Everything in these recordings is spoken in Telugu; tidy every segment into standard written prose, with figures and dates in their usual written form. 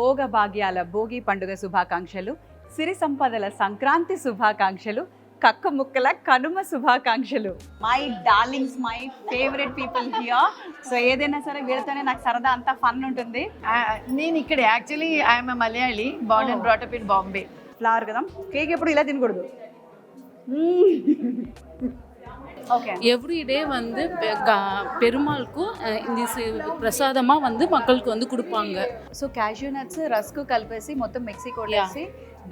భోగ భాగ్యాల భోగి పండుగ శుభాకాంక్షలు, సిరి సంపదల సంక్రాంతి శుభాకాంక్షలు, కక్క ముక్కల కనుమ శుభాకాంక్షలు. My darlings, my favourite people here. So ఏదైనా సరే వీళ్ళతోనే నాకు సరదా అంతా ఫన్ ఉంటుంది. నేను ఇక్కడ actually I'm Malayali, Born and brought up in Bombay. Flower కదా, కేక్ ఎప్పుడు ఇలా తినకూడదు. ஓகே, எவ்ரிடே வந்து பெருமாளுக்கு இந்த பிரசாதமா வந்து மக்களுக்கு வந்து கொடுப்பாங்க. సో క్యాష్యూ నట్స్ రస్క్ కలిపేసి మొత్తం మిక్సీ కొట్టేసి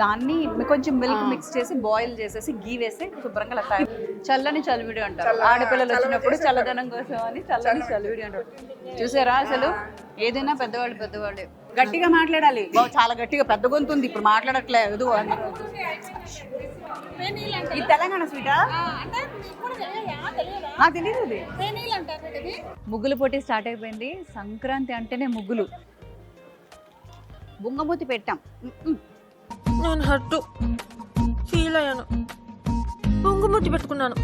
దాన్ని కొంచెం మిల్క్ మిక్స్ చేసి బాయిల్ చేసేసి గీ వేసి శుభ్రంగా అలా తయారు. చల్లని చలివిడి అంటారు ఆడపిల్లలు వచ్చినప్పుడు, చల్లదనం కోసం అని చల్లని చలివిడి అంటారు. చూసారా, అసలు ఏదైనా పెద్దవాళ్ళే గట్టిగా మాట్లాడాలి. చాలా గట్టిగా పెద్ద గొంతు ఉంది, ఇప్పుడు మాట్లాడట్లేదు. ఈ తెలంగాణ స్వీటా నాకు తెలియదు. ఇది ముగ్గుల పోటీ స్టార్ట్ అయిపోయింది. సంక్రాంతి అంటేనే ముగ్గులు. బుంగమూతి పెట్టాం. నేను హట్టు ఫీల్ అయ్యాను, బొంగుమూతి పెట్టుకున్నాను.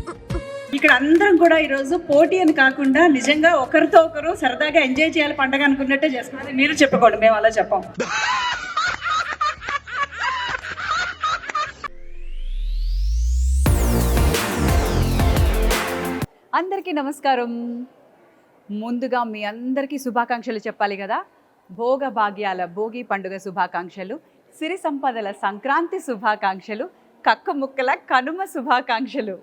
ఇక్కడ అందరం కూడా ఈరోజు పోటీ అని కాకుండా నిజంగా ఒకరితో ఒకరు సరదాగా ఎంజాయ్ చేయాలి పండగ అనుకున్నట్టే చేస్తున్నారు. మీరు చెప్పుకోండి, మేము అలా చెప్పాం. అందరికీ నమస్కారం. ముందుగా మీ అందరికీ శుభాకాంక్షలు చెప్పాలి కదా. భోగ భాగ్యాల భోగి పండుగ శుభాకాంక్షలు, సిరి సంపదల సంక్రాంతి శుభాకాంక్షలు, కక్క ముక్కల కనుమ శుభాకాంక్షలు.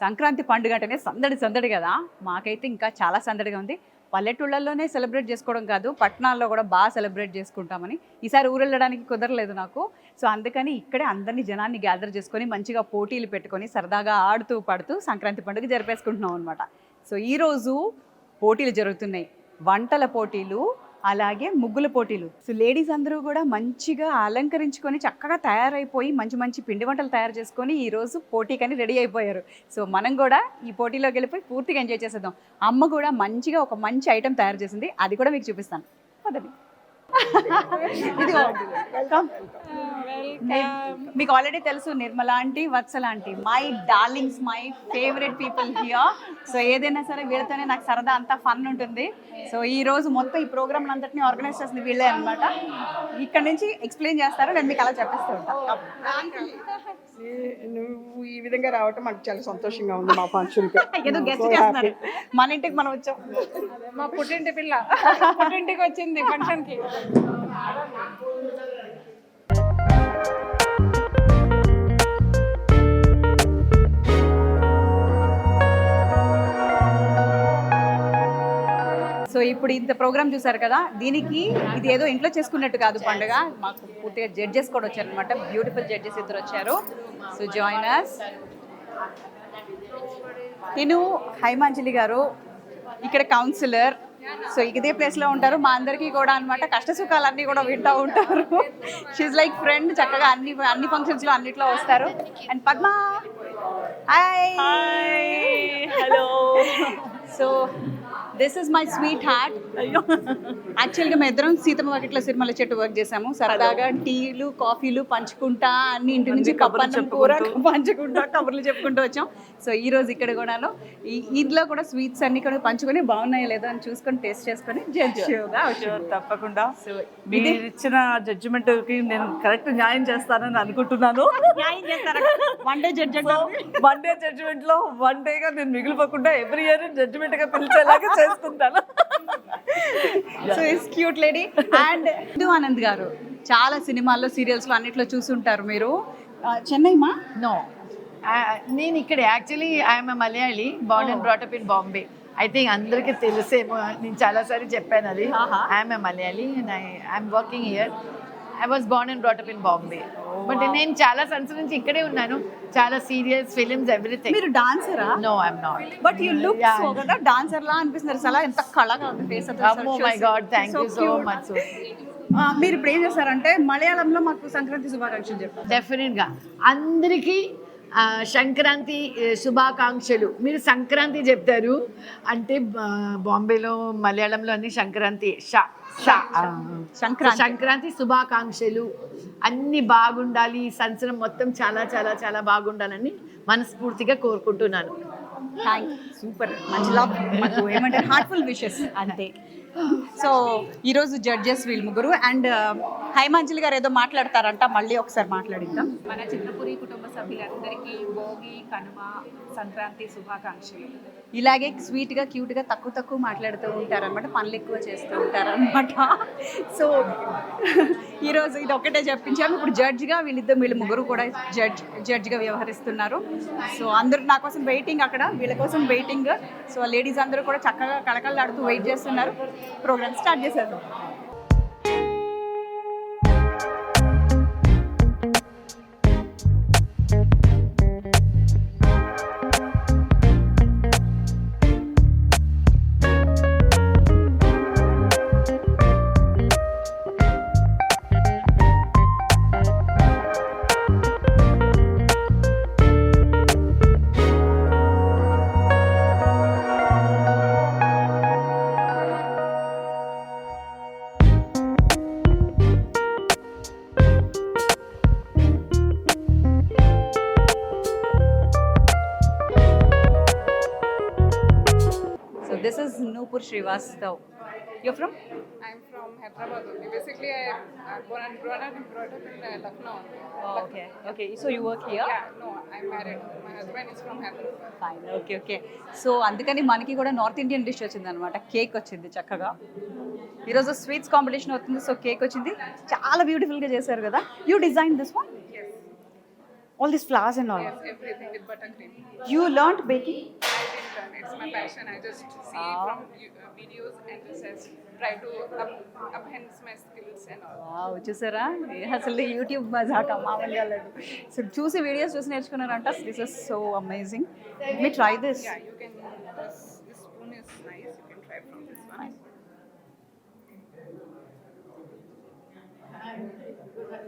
సంక్రాంతి పండుగ అంటేనే సందడి కదా. మాకైతే ఇంకా చాలా సందడిగా ఉంది. పల్లెటూళ్ళల్లోనే సెలబ్రేట్ చేసుకోవడం కాదు, పట్టణాల్లో కూడా బాగా సెలబ్రేట్ చేసుకుంటామని. ఈసారి ఊరు వెళ్ళడానికి కుదరలేదు నాకు. సో అందుకని ఇక్కడే అందరినీ జనాన్ని గ్యాదర్ చేసుకొని మంచిగా పోటీలు పెట్టుకొని సరదాగా ఆడుతూ పాడుతూ సంక్రాంతి పండుగ జరిపేసుకుంటున్నాం అనమాట. సో ఈరోజు పోటీలు జరుగుతున్నాయి, వంటల పోటీలు, అలాగే ముగ్గుల పోటీలు. సో లేడీస్ అందరూ కూడా మంచిగా అలంకరించుకొని చక్కగా తయారైపోయి మంచి పిండి వంటలు తయారు చేసుకొని ఈరోజు పోటీకని రెడీ అయిపోయారు. సో మనం కూడా ఈ పోటీలోకి వెళ్ళిపోయి పూర్తిగా ఎంజాయ్ చేసేద్దాం. అమ్మ కూడా మంచిగా ఒక మంచి ఐటెం తయారు చేసింది, అది కూడా మీకు చూపిస్తాను. పదండి. మీకు ఆల్రెడీ తెలుసు, Nirmala aunty, Vatsala aunty, my darlings, my favourite people here. So ఏదైనా సరే వీళ్ళతోనే నాకు సరదా అంతా ఫన్ ఉంటుంది. సో ఈ రోజు మొత్తం ఈ ప్రోగ్రామ్ అంతటిని ఆర్గనైజ్ చేసింది వీళ్ళే అనమాట. ఇక్కడ నుంచి ఎక్స్ప్లెయిన్ చేస్తారు, నేను మీకు అలా చెప్పేస్తూ ఉంటాను. నువ్వు ఈ విధంగా రావటం మాకు చాలా సంతోషంగా ఉంది. మా ఫంక్షన్ ఏదో గెస్ట్ చేస్తున్నారు, మన ఇంటికి మనం వచ్చాం. మా పుట్టింటి పిల్ల పుట్టింటికి వచ్చింది ఫంక్షన్ కి. సో ఇప్పుడు ఇంత ప్రోగ్రామ్ చూసారు కదా, దీనికి ఇది ఏదో ఇంట్లో చేసుకున్నట్టు కాదు పండుగ. మాకు పూర్తిగా జడ్జెస్ కూడా వచ్చారు అనమాట, బ్యూటిఫుల్ జడ్జెస్ ఇద్దరు వచ్చారు. So join us. నేను హైమాంజలి గారు, ఇక్కడ కౌన్సిలర్. సో ఇదే ప్లేస్లో ఉంటారు మా అందరికీ కూడా అనమాట. కష్ట సుఖాలన్నీ కూడా వింటూ ఉంటారు. షీఈ్ లైక్ ఫ్రెండ్, చక్కగా అన్ని ఫంక్షన్స్లో అన్నిట్లో వస్తారు. And Padma, hi. Hello. So this is my sweet heart. యాక్చువల్గా మేము ఇద్దరం సీతమ్మ వాకిట్లో సిరిమల్ల చెట్టు వర్క్ చేసాము. సరదాగా టీలు కాఫీలు పంచుకుంటా, అన్ని ఇంటి నుంచి కబుర్లు పంచుకుంటా కబుర్లు చెప్పుకుంటూ వచ్చాం. సో ఈ రోజు ఇక్కడ కూడాను ఇంట్లో కూడా స్వీట్స్ అన్ని కూడా పంచుకొని బాగున్నాయో లేదో అని చూసుకొని టేస్ట్ చేసుకొని జడ్జిగా వచ్చారు. తప్పకుండా. సో మీరు ఇచ్చిన జడ్జిమెంట్ కి నేను కరెక్ట్ న్యాయం చేస్తానని అనుకుంటున్నాను. వన్ డే జడ్జిమెంట్ లో వన్ డేగా నేను మిగిలిపోకుండా ఎవ్రీ ఇయర్ జడ్జిమెంట్ గా పిలిచేలాగా చేసుకుంటాను. So is cute lady. And Indu Anand గారు చాలా సినిమాల్లో సీరియల్స్లో అన్నిట్లో చూసుంటారు మీరు. చెన్నై మా నో, నేను ఇక్కడ actually I'm Malayali, Born and brought up in Bombay. I think అందరికీ తెలిసేమో, నేను చాలాసార్లు చెప్పాను అది. I'm Malayali and I'm working here. I was Born and brought up in Bombay. But నేను చాలా సంవత్సరాల నుంచి ఇక్కడే ఉన్నాను. చాలా సీరియల్స్, ఫిలిమ్స్, ఎవ్రీథింగ్. మీరు డాన్సరా? No, I'm not. But you look so కదా డాన్సర్ లా అనిపిస్తున్నారు. చాలా ఎంత కళగా ఉంది face. Oh my God, thank you so much. మీరు ఇప్పుడు ఏం చేస్తారంటే మలయాళంలో మాకు సంక్రాంతి శుభాకాంక్షలు చెప్పండి. డెఫినెట్గా అందరికీ సంక్రాంతి శుభాకాంక్షలు. మీరు సంక్రాంతి చెప్తారు అంటే బాంబేలో మలయాళంలో అన్ని సంక్రాంతి. సంక్రాంతి శుభాకాంక్షలు. అన్ని బాగుండాలి, ఈ సంవత్సరం మొత్తం చాలా చాలా చాలా బాగుండాలని మనస్ఫూర్తిగా కోరుకుంటున్నాను. సూపర్, మంచి లవ్, ఏమంటారు హార్ట్ఫుల్ విషెస్ అంతే. సో ఈరోజు జడ్జెస్ వీళ్ళు ముగ్గురు అండ్ హైమాంజలి గారు ఏదో మాట్లాడతారంట, మళ్ళీ ఒకసారి మాట్లాడిద్దాం. మన చిత్రపురి కుటుంబ సభ్యులందరికీ భోగి, కనుమ, సంక్రాంతి శుభాకాంక్షలు. ఇలాగే స్వీట్గా క్యూట్గా తక్కువ మాట్లాడుతూ ఉంటారనమాట, పనులు ఎక్కువ చేస్తూ ఉంటారనమాట. సో ఈరోజు ఇది ఒక్కటే చెప్పించాము. ఇప్పుడు జడ్జిగా వీళ్ళు ముగ్గురు కూడా జడ్జిగా వ్యవహరిస్తున్నారు. సో అందరూ నా కోసం వెయిటింగ్, అక్కడ వీళ్ళ కోసం వెయిటింగ్. సో లేడీస్ అందరూ కూడా చక్కగా కళకళలాడుతూ వెయిట్ చేస్తున్నారు. ప్రోగ్రామ్ స్టార్ట్ చేసేద్దాం. This is Nupur Srivastav. You're from? I'm from Hyderabad only. Basically, I'm born and brought up in Lucknow. Oh, okay. So you work here? Yeah, no, I'm married. My husband is from Hyderabad. Fine. Okay. So అందుకని మనకి కూడా నార్త్ ఇండియన్ డిష్ వచ్చింది అనమాట. కేక్ వచ్చింది చక్కగా. ఈరోజు స్వీట్స్ కాంపిటీషన్ అవుతుంది. సో కేక్ వచ్చింది, చాలా బ్యూటిఫుల్గా చేశారు కదా. You design this one? Yes. All these flowers and all. Yes, everything with buttercream. You learned baking? I didn't learn. It's my passion. I just see from videos and just try to enhance my skills and all. Wow, చూసారా అసలు యూట్యూబ్ మజాక మామూలుగా లేదు. సో చూసి వీడియోస్ చూసి నేర్చుకున్నారంట. This is so amazing. మీ try this. Yeah, you can. This spoon is nice. You can try from this one.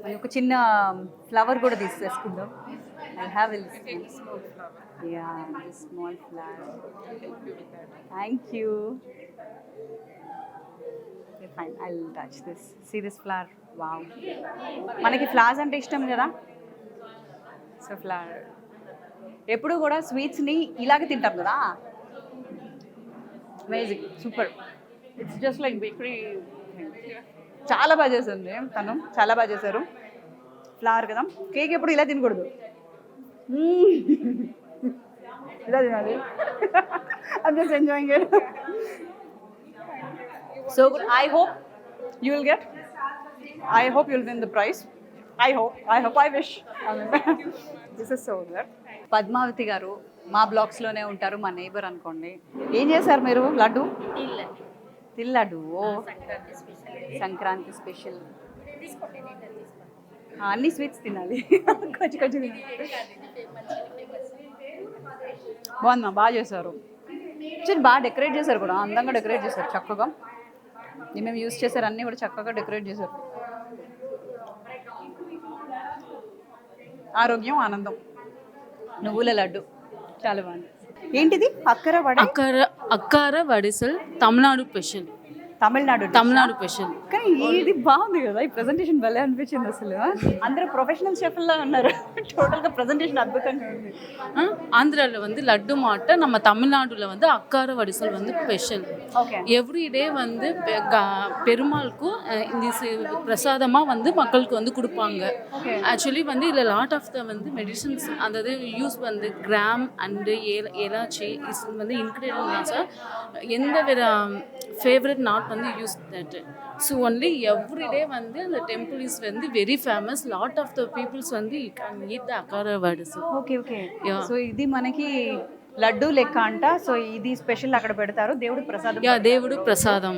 మరి ఒక చిన్న ఫ్లవర్ కూడా తీసేసుకుందాం. I have a Take the small flower. Yeah this small flower. I'll help you with that. Thank you. Fine, I will touch this. See this flower. Wow, మనకి ఫ్లవర్స్ అంటే ఇష్టం కదా. సో ఫ్లవర్ ఎప్పుడు కూడా స్వీట్స్ని ఇలాగే తింటాం కదా. Amazing, super. It's just like bakery. చాలా బాగా చేసింది తను, చాలా బాగా చేశారు. ఫ్లవర్ కదా, కేక్ ఎప్పుడు ఇలా తినకూడదు, ఇలా తినాలి. I'm just enjoying it. So good. I hope you will get. I hope you'll win the prize. I hope. I wish. This is so good. Padmavati గారు మా బ్లాగ్స్లోనే ఉంటారు, మా నేబర్ అనుకోండి. ఏం చేశారు మీరు? లడ్డు, తిల్ లడ్డు. ఓ, సంక్రాంతి స్పెషల్. అన్ని స్వీట్స్ తినాలి, కొంచెం బాగుందా? బాగా చేశారు. బాగా డెకరేట్ చేశారు కూడా, అందంగా డెకరేట్ చేశారు చక్కగా. ఏమేమి యూజ్ చేశారు అన్నీ కూడా చక్కగా డెకరేట్ చేశారు. ఆరోగ్యం, ఆనందం. నువ్వుల లడ్డు చాలా బాగుంది. ఏంటిది? అక్కార వడిసల్, తమిళనాడు స్పెషల్. తమిళనాడు స్పెషల్. కానీ ఇది బాగుంది కదా, ఈ ప్రెజెంటేషన్ భలే అనిపించింది. అసలు అందరూ ప్రొఫెషనల్ షెఫ్లా ఉన్నారు. టోటల్గా ప్రెజెంటేషన్ అద్భుతంగా ఉంది. ஆந்திராவில் வந்து லட்டு மாட்டை, நம்ம தமிழ்நாடுல வந்து அக்கார வடிசல் வந்து ஸ்பெஷல். எவ்ரிடே வந்து பெருமாளுக்கும் இந்த பிரசாதமாக வந்து மக்களுக்கு வந்து கொடுப்பாங்க. ஆக்சுவலி வந்து இதில் லாட் ஆஃப் த வந்து மெடிசன்ஸ் அதாவது யூஸ் வந்து கிராம் அண்டு ஏலாச்சி இஸ் வந்து இன்க்ரீடியன்ஸாக எந்த வித ஃபேவரட் நாட் வந்து use that. So only everyday வந்து அந்த டெம்பிள் இஸ் வந்து very famous. Lot of the peoples வந்து யூ கேன் ఈట్ ద అకార వడిసల్. ఓకే. సో ఇది మనకి లడ్డు లెక్క అంట. సో ఇది స్పెషల్ అక్కడ పెడతారు, దేవుడికి ప్రసాదం. దేవుడు ప్రసాదం,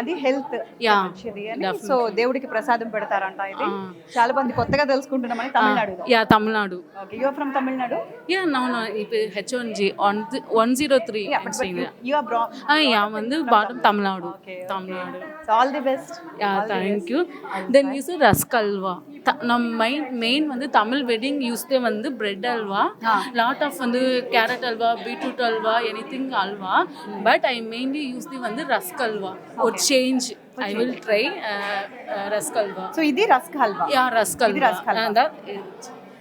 అది హెల్త్ మంచిది అని. సో దేవుడికి ప్రసాదం పెడతారంట. ఇది చాలా మంది కొత్తగా తెలుసుకుంటున్నామని. Tamil Nadu. Okay, you are from Tamil Nadu? no இப்போ H1G 103 you are from வந்து bottom Tamil Nadu. so all the best. thank you. then you say rusk halwa. நம்ம மெயின் வந்து தமிழ் வெட்டிங் யூஸ்தே வந்து பிரெட் அல்வா, லாட் ஆஃப் வந்து carrot halwa, beetroot alwa, anything alwa, but I mainly use the one the rusk alwa. Or change, I will try rusk alwa. So idi rusk halwa? Yeah, rusk alwa. Idi rusk halwa. And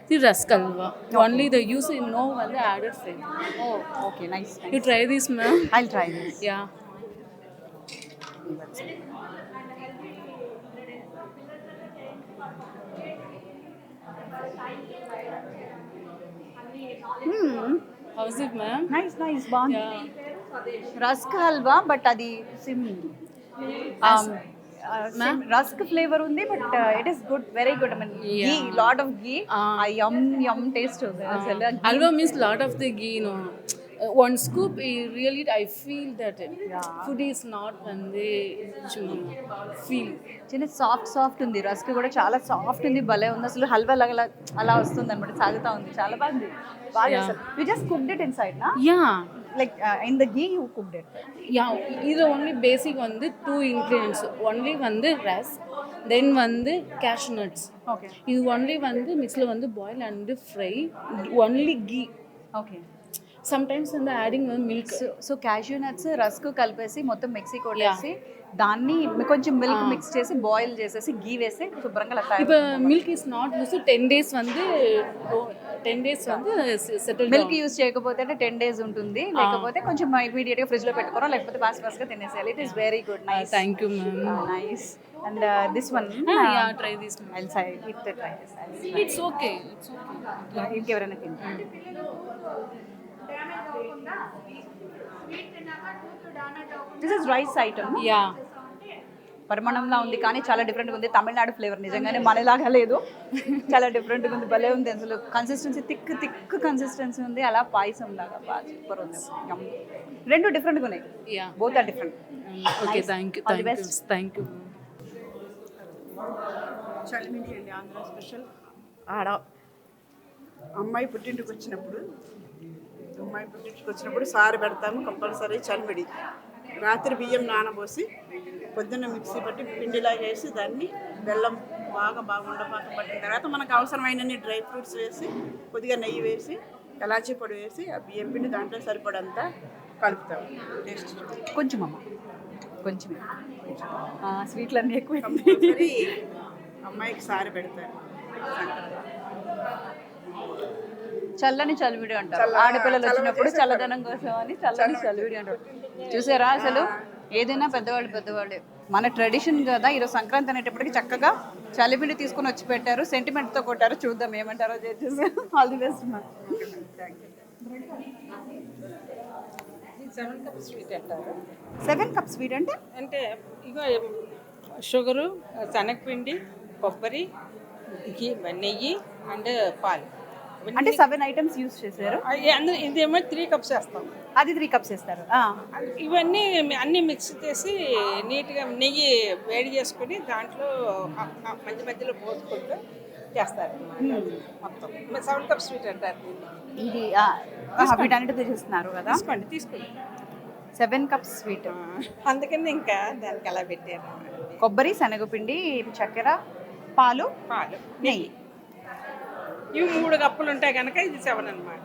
the rusk alwa. Only the use in no one the added flavor. Oh, okay, nice. You try this, ma'am? I'll try this. Yeah. How's it ma'am? Nice nice బాగుంది. రస్క్ హల్వా బట్ అది సిమ్ రస్క్ ఫ్లేవర్ ఉంది but it is good, very good. I mean ghee, lot of ghee. Ah yum M taste ఉంది అసలు. Halwa means lot of the ghee, one scoop, really, I feel that food is not when they feel. చిన్న సాఫ్ట్ ఉంది. రస్క్ కూడా చాలా సాఫ్ట్ ఉంది, భలే ఉంది అసలు. హల్వా లాగా అలా వస్తుంది అనమాట, సాగుతా ఉంది. చాలా బాగుంది, బాగా చేస్తారు. You just cooked it inside నా, Yeah. Like in the ghee you cooked it. Yeah, இது only basic வந்து 2 ingredients. Only வந்து rusk, then வந்து cashew nuts. ఓకే இது only வந்து mixல வந்து boil and fry, only ghee. Okay. Sometimes வந்து adding milk. So cashew nuts rusk కలిపేసి మొత్తం మిక్సీ కొట్టేసి దాన్ని కొంచెం మిల్క్ మిక్స్ చేసి బాయిల్ చేసేసి ఘీ వేసి శుభ్రంగా இப்போ milk is not used, 10 days வந்து 10 days வந்து settle మిల్క్ యూజ్ చేయకపోతే అంటే 10 days ఉంటుంది, లేకపోతే కొంచెం ఇమీడియట్ గా ఫ్రిడ్జ్ లో పెట్టుకోవడం, లేకపోతే ఫాస్ట్ గా తినేసేయాలి. It is very good. Nice. Thank you ma'am. Nice. And this one Yeah, try this. I'll say it try this. It's okay. It's okay. ఇంకెవరైనా తింటారు? This is rice item. Yeah. పరిమాణంలా ఉంది కానీ చాలా డిఫరెంట్గా ఉంది. తమిళనాడు ఫ్లేవర్ నిజంగానే మనలాగా లేదు, చాలా డిఫరెంట్గా ఉంది, భలే ఉంది అసలు. కన్సిస్టెన్సీ థిక్ కన్సిస్టెన్సీ ఉంది, అలా పాయసం లాగా బాగా సూపర్ ఉంది. రెండు డిఫరెంట్గా ఉన్నాయి, Yeah. Both are different. Okay, thank you. All the Thank you. best. Thank you. చలిమిడి అండి, ఆంధ్ర స్పెషల్. ఆడ అమ్మాయి పుట్టింటికి వచ్చినప్పుడు సారి పెడతాము కంపల్సరీ చలిమిడి. రాత్రి బియ్యం నానబోసి పొద్దున్న మిక్సీ పట్టి పిండిలా చేసి దాన్ని బెల్లం బాగా ఉండపాక పట్టిన తర్వాత మనకు అవసరమైనన్ని డ్రై ఫ్రూట్స్ వేసి కొద్దిగా నెయ్యి వేసి ఎలాచీ పొడి వేసి ఆ బియ్యం పిండి దాంట్లో సరిపడంతా కలుపుతాం. టేస్ట్ కొంచెం అమ్మ, కొంచెం స్వీట్లు అన్నీ ఎక్కువ. కంపల్సరీ అమ్మాయికి సారి పెడతారు. చల్లని చలివిడి అంటారు ఆడపిల్లలు వచ్చినప్పుడు, చల్లదనం కోసం అని చల్లని చలివిడి అంటారు. చూసారా అసలు, ఏదైనా పెద్దవాళ్ళే. మన ట్రెడిషన్ కదా. ఈరోజు సంక్రాంతి అనేటప్పటికి చక్కగా చలివిడి తీసుకొని వచ్చి పెట్టారు, సెంటిమెంట్తో కొట్టారు. చూద్దాం ఏమంటారో చేసేసి. ఆల్ ది బెస్ట్ మా. 7 cups sweet అంటారు. 7 cups స్వీట్ అంటే అంటే ఇగో షుగరు, శనగపిండి, కొబ్బరి, నెయ్యి అండ్ పాలు. అంటే 7 ఐటమ్స్ యూస్ చేశారు. అందులో ఇదేమో 3 cups వేస్తాం. అది 3 cups వేస్తారు. ఇవన్నీ అన్నీ మిక్స్ చేసి నీట్గా నెయ్యి వేడి చేసుకుని దాంట్లో మధ్యలో పోసుకుంటూ చేస్తారు మొత్తం. 7 cups స్వీట్ అంటారు దీన్ని. ఇది వీటన్నిటితో చేస్తున్నారు కదా. తీసుకోండి 7 cups స్వీట్. అందుకని ఇంకా దానికి అలా పెట్టారు. కొబ్బరి, శనగపిండి, చక్కెర, పాలు, నెయ్యి. ఇవి 3 కప్పులు ఉంటాయి కనుక ఇది 7 అన్నమాట.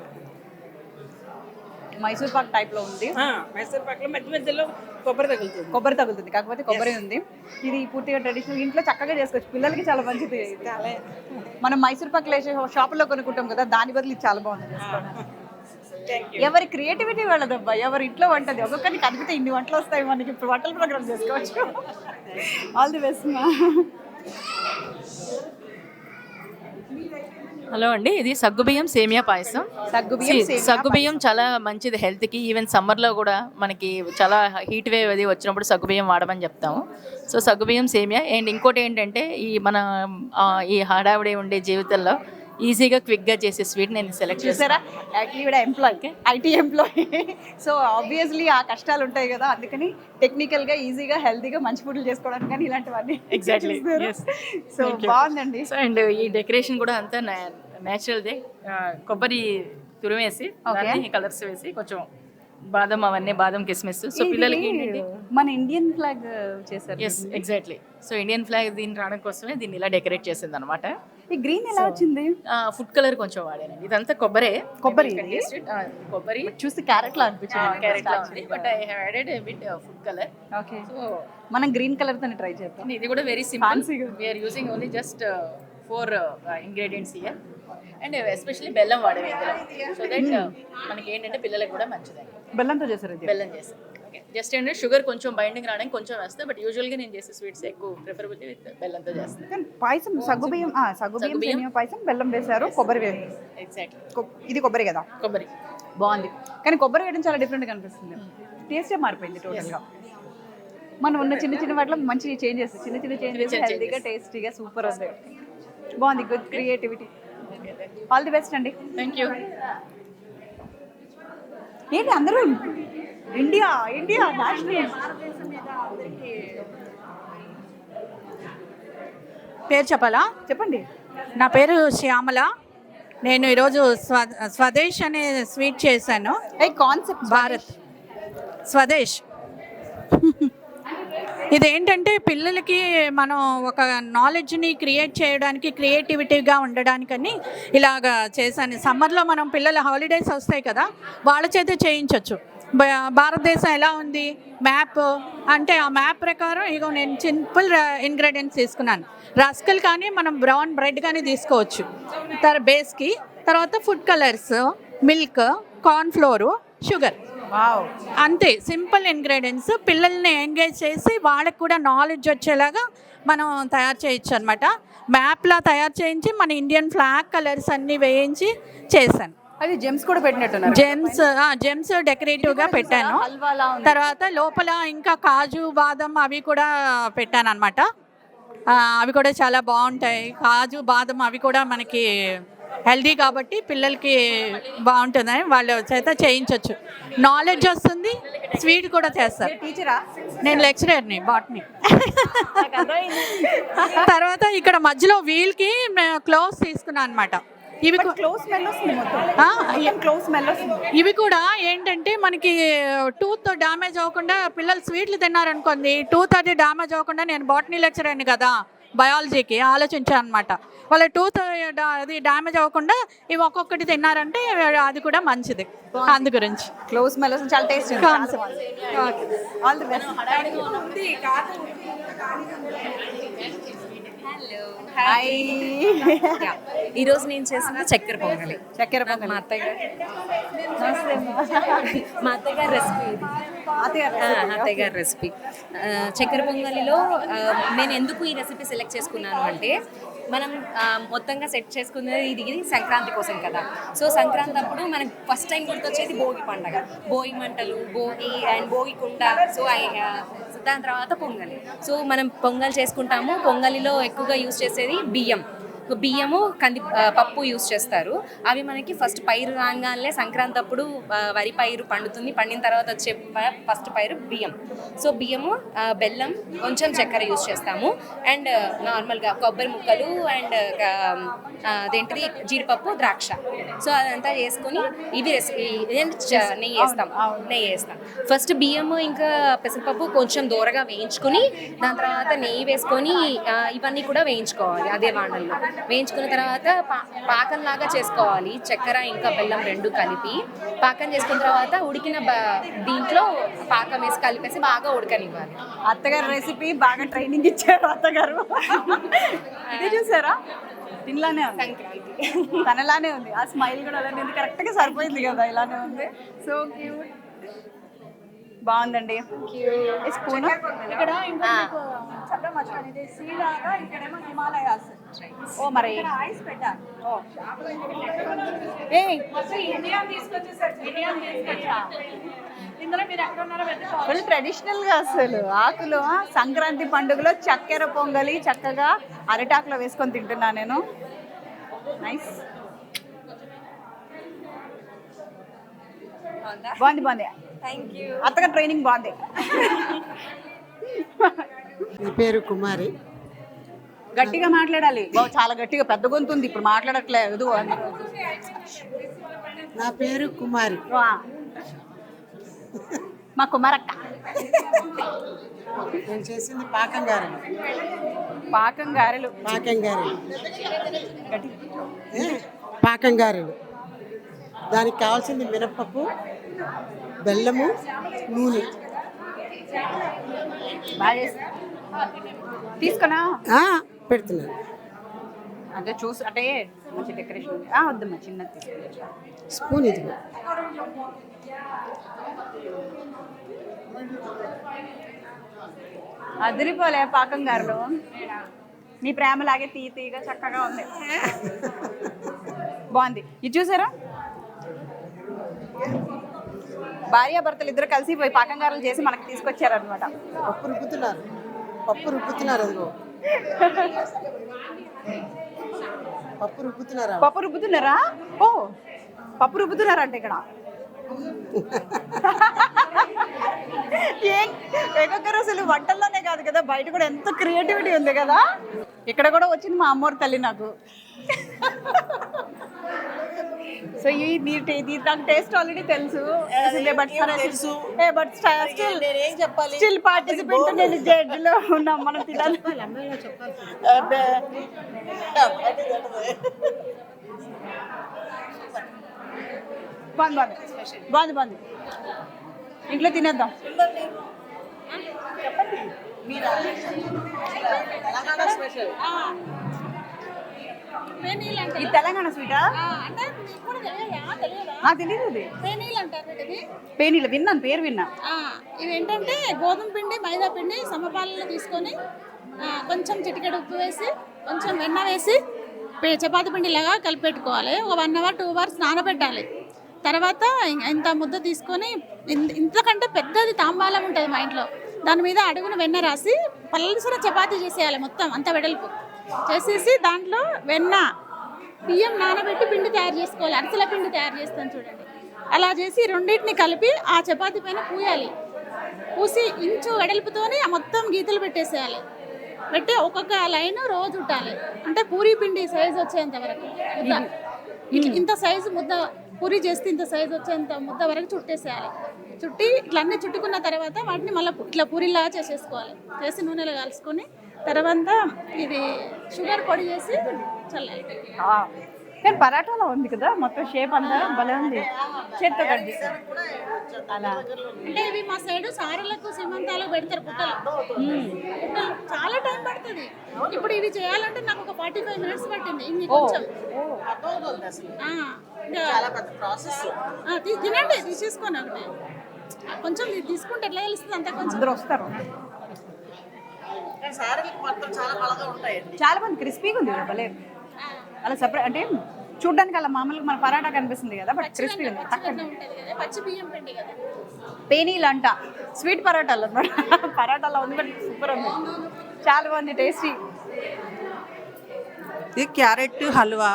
మైసూర్ పాక్ టైప్లో ఉంది. మైసూర్ పాక్లో మధ్యలో కొబ్బరి తగులుతుంది. కాకపోతే కొబ్బరి ఉంది. ఇది పూర్తిగా ట్రెడిషనల్, ఇంట్లో చక్కగా చేసుకోవచ్చు. పిల్లలకి చాలా మంచిది. మనం మైసూర్ పాక్ లేచే షాపులో కొనుక్కుంటాం కదా, దాని బదులు ఇది చాలా బాగుంది చేసుకోవడానికి. ఎవరి క్రియేటివిటీ వాళ్ళదబ్బా, ఎవరి ఇంట్లో వంటది. ఒక్కొక్కరికి కలిపితే ఇన్ని వంటలు వస్తాయి మనకి. ఇప్పుడు వంటల ప్రోగ్రామ్ చేసుకోవచ్చు. ఆల్ ది బెస్ట్ మా. హలో అండి, ఇది సగ్గుబియ్యం సేమియా పాయసం. సగ్గుబియ్యం చాలా మంచిది హెల్త్కి. ఈవెన్ సమ్మర్లో కూడా మనకి చాలా హీట్ వేవ్ అది వచ్చినప్పుడు సగ్గుబియ్యం వాడమని చెప్తాము. సో సగ్గుబియ్యం సేమియా. అండ్ ఇంకోటి ఏంటంటే మన ఈ హడావిడి ఉండే జీవితంలో ఈజీగా క్విక్గా చేసే స్వీట్ నేను సెలెక్ట్ చేశారా. Actually employee, IT employee. So obviously ఆ కష్టాలు ఉంటాయి కదా, అందుకని టెక్నికల్గా ఈజీగా హెల్తీగా మంచి ఫుడ్లు చేసుకోవడానికి కానీ ఇలాంటివన్నీ. ఎగ్జాక్ట్లీ. సో బాగుందండి. సో అండ్ ఈ డెకరేషన్ కూడా అంతా న్యాచురల్దే. కొబ్బరి తురిమేసి కలర్స్ వేసి కొంచెం బాదం, అవన్నీ బాదం, కిస్మిస్. సో పిల్లలకి మన ఇండియన్ ఫ్లాగ్ చేశారు. Yes exactly. So Indian flag దీన్ని రావడం కోసమే దీన్ని ఇలా డెకరేట్ చేసింది అనమాట. ఈ గ్రీన్ ఎలా వచ్చింది? ఫుడ్ కలర్ కొంచెం వాడానండి. ఇదంతా కొబ్బరి చూస్తే క్యారెట్ లా అనిపించింది. But I have added a bit food colour. Okay. So మనం గ్రీన్ కలర్ తోనే ట్రై చేద్దాం. ఇది కూడా very simple. We are using only just 4 ingredients here. And especially బెల్లం వాడేవి ఇందులో. సో దట్ మనకి ఏంటంటే పిల్లలకు కూడా మంచిదండి. బెల్లంతో చేశారు ఇది. బెల్లం చేస్తాం. ఓకే. జస్ట్ ఏంటంటే షుగర్ కొంచెం బైండింగ్ రావడానికి కొంచెం వేస్తాను, బట్ యూజువల్గా నేను చేసే స్వీట్స్ ఎక్కువ ప్రిఫరబుల్లీ విత్ బెల్లంతో చేస్తాను. కానీ పాయసం సగ్గుబియ్యం సేమియా పాయసం బెల్లం వేశారు, కొబ్బరి వేశారు. ఎగ్జాక్ట్లీ. ఇది కొబ్బరి కదా, కొబ్బరి బాగుంది. కానీ కొబ్బరి వేయడం చాలా డిఫరెంట్గా అనిపిస్తుంది, టేస్టే మారిపోయింది టోటల్గా. మనం ఉన్న చిన్న చిన్న వాటిలో మంచి చేంజెస్, చిన్న చిన్న చేంజెస్, హెల్తీగా టేస్టీగా సూపర్ ఉంది, బాగుంది. Good creativity. All the best అండి. Thank you. ఏంటి అందరూ ఇండియా ఇండియా నేషనల్. పేరు చెప్పాలా? చెప్పండి. నా పేరు శ్యామల. నేను ఈరోజు స్వదేశ్ అనే స్వీట్ చేశాను. కాన్సెప్ట్ భారత్ స్వదేశ్. ఇదేంటంటే పిల్లలకి మనం ఒక నాలెడ్జ్ని క్రియేట్ చేయడానికి, క్రియేటివిటీగా ఉండడానికని ఇలాగా చేశాను. సమ్మర్లో మనం పిల్లల హాలిడేస్ వస్తాయి కదా, వాళ్ళ చేత చేయించవచ్చు. భారతదేశం ఎలా ఉంది మ్యాప్ అంటే, ఆ మ్యాప్ ప్రకారం ఇగో నేను సింపుల్ ఇంగ్రీడియంట్స్ తీసుకున్నాను. రస్కులు కానీ మనం బ్రౌన్ బ్రెడ్ కానీ తీసుకోవచ్చు బేస్కి. తర్వాత food colours, milk, cornflour, sugar, అంతే సింపుల్ ఇంగ్రీడియంట్స్. పిల్లల్ని ఎంగేజ్ చేసి వాళ్ళకి కూడా నాలెడ్జ్ వచ్చేలాగా మనం తయారు చేయొచ్చు అనమాట. మ్యాప్లా తయారు చేయించి మన ఇండియన్ ఫ్లాగ్ కలర్స్ అన్నీ వేయించి చేశాను. అది జెమ్స్ కూడా పెట్టినట్టున్నారు. జెమ్స్ డెకరేటివ్గా పెట్టాను. తర్వాత లోపల ఇంకా కాజు, బాదం అవి కూడా పెట్టాను అనమాట. అవి కూడా చాలా బాగుంటాయి. కాజు, బాదం అవి కూడా మనకి హెల్దీ కాబట్టి పిల్లలకి బాగుంటుందని వాళ్ళ చేత చేయించవచ్చు. నాలెడ్జ్ వస్తుంది, స్వీట్ కూడా చేస్తారు. టీచరా? నేను లెక్చరర్ని, బాటనీ. తర్వాత ఇక్కడ మధ్యలో వీల్కి క్లోజ్ తీసుకున్నాను అనమాట. ఇవి కూడా ఏంటంటే మనకి టూత్ డ్యామేజ్ అవ్వకుండా, పిల్లలు స్వీట్లు తిన్నారనుకోండి, టూత్ అది డ్యామేజ్ అవ్వకుండా, నేను బాటనీ లెక్చరర్ని కదా బయాలజీకి, ఆలోచించాను అనమాట. వాళ్ళ టూత్ అది డ్యామేజ్ అవ్వకుండా ఇవి ఒక్కొక్కటి తిన్నారంటే అది కూడా మంచిది. అందు గురించి క్లోజ్ మెలోస్ చాలా tasty concept. All the best. Hi. ఈరోజు నేను చేసిన చక్కెర పొంగలి. మా అత్తయ్య గారి రెసిపీ. చక్కెర పొంగలిలో నేను ఎందుకు ఈ రెసిపీ సెలెక్ట్ చేసుకున్నాను అంటే, మనం మొత్తంగా సెట్ చేసుకున్నది ఇది సంక్రాంతి కోసం కదా. సో సంక్రాంతి అప్పుడు మనకు ఫస్ట్ టైం గుర్తొచ్చేది భోగి పండగ, భోగి మంటలు, భోగి అండ్ భోగి కుండ. సో దాని తర్వాత పొంగలి. సో మనం పొంగల్ చేసుకుంటాము. పొంగలిలో ఎక్కువగా యూజ్ చేసేది బియ్యము, పప్పు యూజ్ చేస్తారు. అవి మనకి ఫస్ట్ పైరు రాగానే సంక్రాంతి అప్పుడు వరి పైరు పండుతుంది. పండిన తర్వాత వచ్చే ఫస్ట్ పైరు బియ్యం. సో బియ్యము, బెల్లం, కొంచెం చక్కెర యూజ్ చేస్తాము. అండ్ నార్మల్గా కొబ్బరి ముక్కలు అండ్ అదేంటిది జీడిపప్పు, ద్రాక్ష. సో అదంతా వేసుకొని నెయ్యి వేస్తాం. ఫస్ట్ బియ్యము ఇంకా పెసరపప్పు కొంచెం దూరగా వేయించుకొని, దాని తర్వాత నెయ్యి వేసుకొని ఇవన్నీ కూడా వేయించుకోవాలి అదే వానల్లో. వేయించుకున్న తర్వాత పాకంలాగా చేసుకోవాలి. చక్కెర ఇంకా బెల్లం రెండు కలిపి పాకం చేసుకున్న తర్వాత ఉడికిన దీంట్లో పాకం వేసి కలిపేసి బాగా ఉడకనివ్వాలి. అత్తగారు రెసిపీ బాగా ట్రైనింగ్ ఇచ్చారు అత్తగారు. ఇది చూసారా, తినలానే ఉంది, సంక్రాంతి తనలానే ఉంది. ఆ స్మైల్ కూడా అలానే ఉంది, కరెక్ట్గా సరిపోయింది కదా, ఇలానే ఉంది. సో క్యూట్, బాగుందండి. స్పూన్ ఇక్కడ హిమాలయాస్. ఓ మరి ఫుల్ ట్రెడిషనల్గా అసలు ఆకులు. సంక్రాంతి పండుగలో చక్కెర పొంగలి చక్కగా అరిటాకులో వేసుకొని తింటున్నా నేను. నైస్, బాగుంది. అత్తగా ట్రైనింగ్ బాగుంది. నా పేరు కుమారి. గట్టిగా మాట్లాడాలి, చాలా గట్టిగా, పెద్ద గొంతు ఉంది, ఇప్పుడు మాట్లాడట్లేదు. నా పేరు కుమారి. మా కుమారక్క. నేను చేసింది పాకం గారెలు. పాకం గారెలు. దానికి కావాల్సింది మినప్పప్పు, బెల్లము, నూనె. తీసుకున్నా పెడుతున్నాను. అంటే చూసి అంటే మంచి డెకరేషన్ వద్దమ్మా, చిన్నది స్పూన్ ఇది. అదిరిపోలే పాకం గారు, నీ ప్రేమలాగే తీగా చక్కగా ఉంది. బాగుంది. ఇది చూసారా, భార్యాభర్తలు ఇద్దరు కలిసి పోయి పాకం గారులు చేసి మనకి తీసుకొచ్చారనమాట. పప్పు రుబ్బుతున్నారు అదిగో. పప్పు రుబ్బుతున్నారా? ఓ, పప్పు రుబ్బుతున్నారంట ఇక్కడ. ఒక్కొక్కరు అసలు వంటల్లోనే కాదు కదా, బయట కూడా ఎంత క్రియేటివిటీ ఉంది కదా. ఇక్కడ కూడా వచ్చింది మా అమ్మోరు తల్లి నాకు. సో నాకు టేస్ట్ ఆల్రెడీ తెలుసు, బట్ స్టిల్ పార్టిసిపెంట్. నేను జడ్జ్ లో ఉన్నాం, మనం తినాలి. బాగుంది. ఇంట్లో తినేద్దాం. ఇది తెలంగాణ స్వీటా? తెలియదు. పేనీలు విన్నాను, పేరు విన్నా. ఇవి ఏంటంటే గోధుమ పిండి, మైదా పిండి సమపాలలో తీసుకొని కొంచెం చిటికెడు ఉప్పు వేసి కొంచెం వెన్న వేసి చపాతి పిండిలాగా కలిపెట్టుకోవాలి. ఒక 1 hour 2 hours నానబెట్టాలి. తర్వాత ఇంత ముద్ద తీసుకొని, ఇంతకంటే పెద్దది తాంబాలం ఉంటుంది మా ఇంట్లో, దాని మీద అడుగున వెన్న రాసి పల్సర చపాతీ చేసేయాలి. మొత్తం అంత వెడల్పు చేసేసి దాంట్లో వెన్న, బియ్యం నానబెట్టి పిండి తయారు చేసుకోవాలి. అరిసెల పిండి తయారు చేస్తాను చూడండి. అలా చేసి రెండింటిని కలిపి ఆ చపాతీ పైన పూయాలి. పూసి ఇంచు వెడల్పుతోని మొత్తం గీతలు పెట్టేసేయాలి. పెట్టి ఒక్కొక్క లైన్ రోజు చుట్టాలి. అంటే పూరీ పిండి సైజు వచ్చేంత వరకు ముద్ద, ఇంత సైజు ముద్ద పూరీ చేస్తే ఇంత సైజు వచ్చేంత ముద్ద వరకు చుట్టేసేయాలి. చుట్టి ఇట్లా అన్నీ చుట్టుకున్న తర్వాత వాటిని మళ్ళీ ఇట్లా పూరీలాగా చేసేసుకోవాలి. చేసి నూనెలో కలుసుకొని తర్వాత ఇది షుగర్ పొడి చేసి చల్లాలి. కానీ పరాటాలో ఉంది కదా మొత్తం షేప్ అంతా భలే ఉంది. చేత్తో కట్ చేస్తారు అలా. అంటే ఇవి మా సైడ్ సారలకు సీమంతాలకు పెడతారు పుట్టలు. చాలా టైం పడుతుంది. ఇప్పుడు ఇవి చేయాలంటే నాకు ఒక 45 minutes పట్టింది. ఇన్ని కొంచెం తినండి, తీసేసుకోండి. ఒకటి కొంచెం తీసుకుంటే ఎట్లా తెలుస్తుంది అంత కొంచెం అందరూ వస్తారు. చాలా మంది క్రిస్పీగా ఉంది కదా, భలే అలా సపరేట్. అంటే చూడ్డానికి అలా మామూలుగా మన పరాటా కనిపిస్తుంది కదా, బట్ క్రిస్పీ ఉంది. పచ్చి బియ్యం పిండి కదా, పేనీలు అంట, స్వీట్ పరాటాలు అన్నమాట. పరాటాలో ఉంది, బట్ సూపర్ ఉంది, చాలా బాగుంది, టేస్టీ. ఇది క్యారెట్ హల్వా.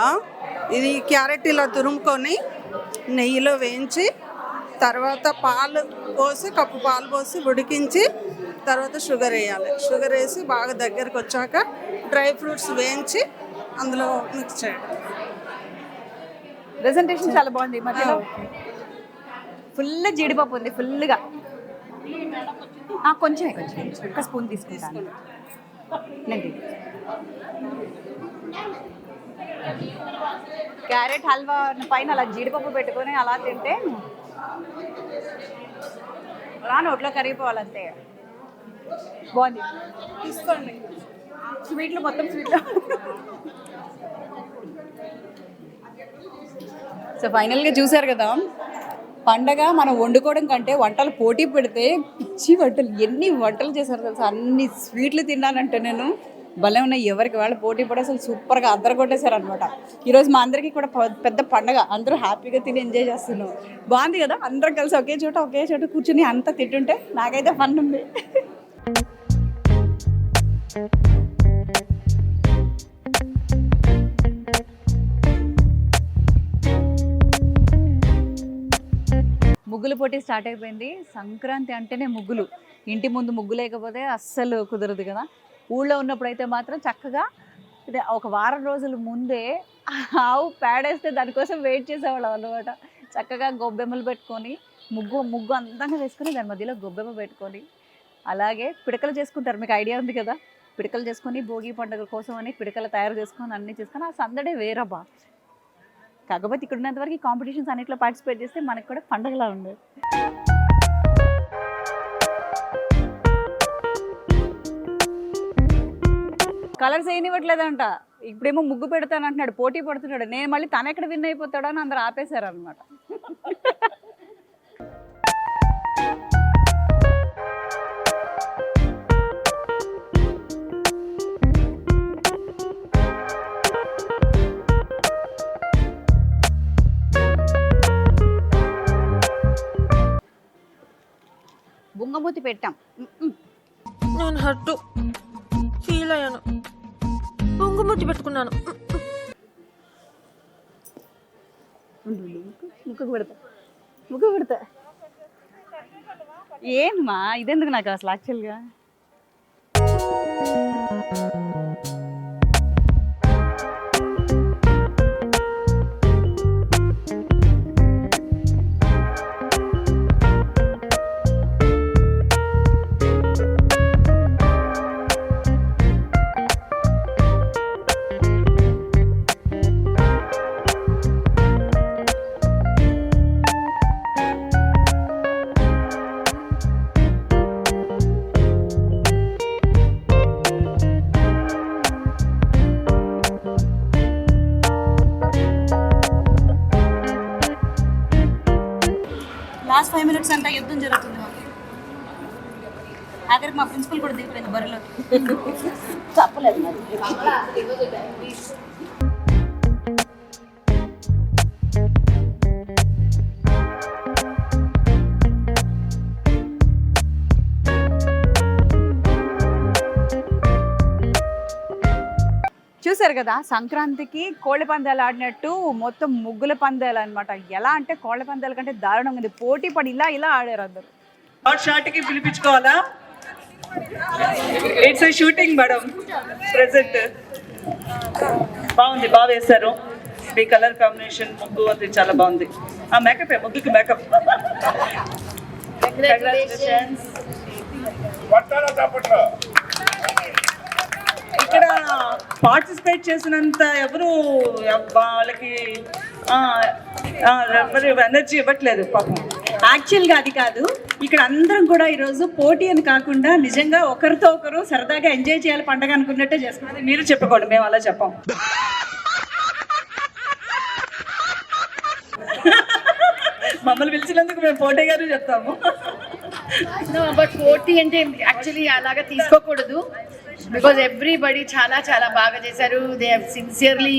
ఇది క్యారెట్ ఇలా తురుముకొని నెయ్యిలో వేయించి తర్వాత పాలు పోసి, కప్పు పాలు పోసి ఉడికించి తర్వాత షుగర్ వేయాలి. షుగర్ వేసి బాగా దగ్గరకు వచ్చాక డ్రై ఫ్రూట్స్ వేయించి అందులో మిక్స్ చేయడం. ప్రెజెంటేషన్ చాలా బాగుంది. మధ్యలో ఫుల్ జీడిపప్పు ఉంది, ఫుల్గా. కొంచెం ఒక స్పూన్ తీసుకుంటాను నేను. క్యారెట్ హల్వా పైన అలా జీడిపప్పు పెట్టుకొని అలా తింటే నోట్లో కరిగిపోవాలంతే. బాగుంది, తీసుకోండి. స్వీట్లు మొత్తం స్వీట్లు. సో ఫైనల్గా చూసారు కదా, పండగ మనం వండుకోవడం కంటే వంటలు పోటీ పెడితే పిచ్చి వంటలు, ఎన్ని వంటలు చేశారు తెలుసా. అన్ని స్వీట్లు తిన్నానంటే నేను భలే ఉన్నాయి. ఎవరికి వాళ్ళు పోటీ పడి అసలు సూపర్గా అద్దరు కొట్టేశారు అనమాట. ఈరోజు మా అందరికీ కూడా పెద్ద పండగ, అందరూ హ్యాపీగా తిని ఎంజాయ్ చేస్తున్నాం. బాగుంది కదా, అందరం కలిసి ఒకే చోట కూర్చుని అంతా తింటుంటే నాకైతే ఫన్ ఉంది. ముగ్గుల పోటీ స్టార్ట్ అయిపోయింది. సంక్రాంతి అంటేనే ముగ్గులు. ఇంటి ముందు ముగ్గు లేకపోతే అస్సలు కుదరదు కదా. ఊళ్ళో ఉన్నప్పుడు అయితే మాత్రం చక్కగా ఒక వారం రోజుల ముందే ఆవు పేడేస్తే దానికోసం వెయిట్ చేసేవాళ్ళం అన్నమాట. చక్కగా గొబ్బెమ్మలు పెట్టుకొని ముగ్గు అందంగా వేసుకొని దాని మధ్యలో గొబ్బెమ్మ పెట్టుకొని అలాగే పిడకలు చేసుకుంటారు. మీకు ఐడియా ఉంది కదా, పిడకలు చేసుకొని భోగి పండుగ కోసం అని పిడకలు తయారు చేసుకొని అన్నీ చేసుకొని ఆ సందడే వేరబ్బా. కాకపోతే ఇక్కడ ఉన్నంతవరకు ఈ కాంపిటీషన్స్ అన్నిట్లో పార్టిసిపేట్ చేస్తే మనకు కూడా పండుగలా ఉండదు. కలర్స్ వేయనివ్వట్లేదంట. ఇప్పుడేమో ముగ్గు పెడతాను అంటున్నాడు, పోటీ పడుతున్నాడు. నేను మళ్ళీ తన ఎక్కడ విన్ అయిపోతాడో అని అందరూ ఆపేశారు అనమాట. పొంగుమూతి పెట్టాం. నేను హట్టు ఫీల్ అయ్యాను, పొంగుమూతి పెట్టుకున్నాను. ముగ్గు పెడతా. ఏంమా ఇదెందుకు నాకు అసలు యాక్చువల్గా? లాస్ట్ 5 minutes అంటే యుద్ధం జరుగుతుంది మాకు. ఆఖరికి మా ప్రిన్సిపల్ కూడా దిగిపోయింది బరిలో. తప్పలేదు మరి. చూసారు కదా, సంక్రాంతికి కోళ్ళ పందాలు ఆడినట్టు మొత్తం ముగ్గుల పందాలు అనమాట. ఎలా అంటే కోళ్ళ పందాల కంటే దారుణంగా ఉంది. పోటీ పడి ఇలా ఆడారు అందరు. షార్ట్కి పిలిపించుకోవాలా? It's shooting madam present. బాగుంది, బాగా వేశారు. మీ కలర్ కాంబినేషన్ ముగ్గు అది చాలా బాగుంది. ఆ మేకప్ ముగ్గుకి మేకప్. ఇక్కడ పార్టిసిపేట్ చేసినంత ఎవరు వాళ్ళకి ఎనర్జీ ఇవ్వట్లేదు పాపం. యాక్చువల్గా అది కాదు, ఇక్కడ అందరం కూడా ఈరోజు పోటీ అని కాకుండా నిజంగా ఒకరితో ఒకరు సరదాగా ఎంజాయ్ చేయాలి పండగ అనుకున్నట్టే చేస్తున్నారు. మీరు చెప్పుకోండి, మేము అలా చెప్పాం. మమ్మల్ని పిలిచినందుకు మేము పోటీ గారు చెప్తాము. బట్ పోటీ అంటే యాక్చువల్లీ అలాగా తీసుకోకూడదు. Because everybody చాలా బాగా చేశారు. They have sincerely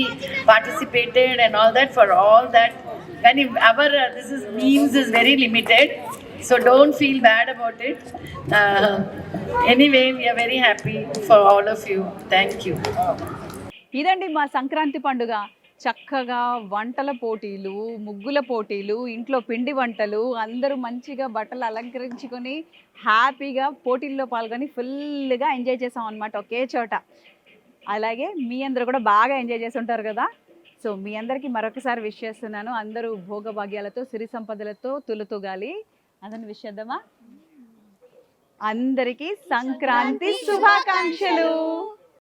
participated and all that for all that. And our means is very limited, so don't feel bad about it. Anyway, we are very happy for all of you. Thank you. ఇదండి మా సంక్రాంతి పండుగ. చక్కగా వంటల పోటీలు, ముగ్గుల పోటీలు, ఇంట్లో పిండి వంటలు, అందరూ మంచిగా బట్టలు అలంకరించుకొని హ్యాపీగా పోటీల్లో పాల్గొని ఫుల్గా ఎంజాయ్ చేసాం అనమాట ఒకే చోట. అలాగే మీ అందరూ కూడా బాగా ఎంజాయ్ చేసి ఉంటారు కదా. సో మీ అందరికీ మరొకసారి విష్ చేస్తున్నాను. అందరూ భోగభాగ్యాలతో సిరి సంపదలతో తులతూగాలి. అందరిని విష్ చేద్దామా? అందరికీ సంక్రాంతి శుభాకాంక్షలు.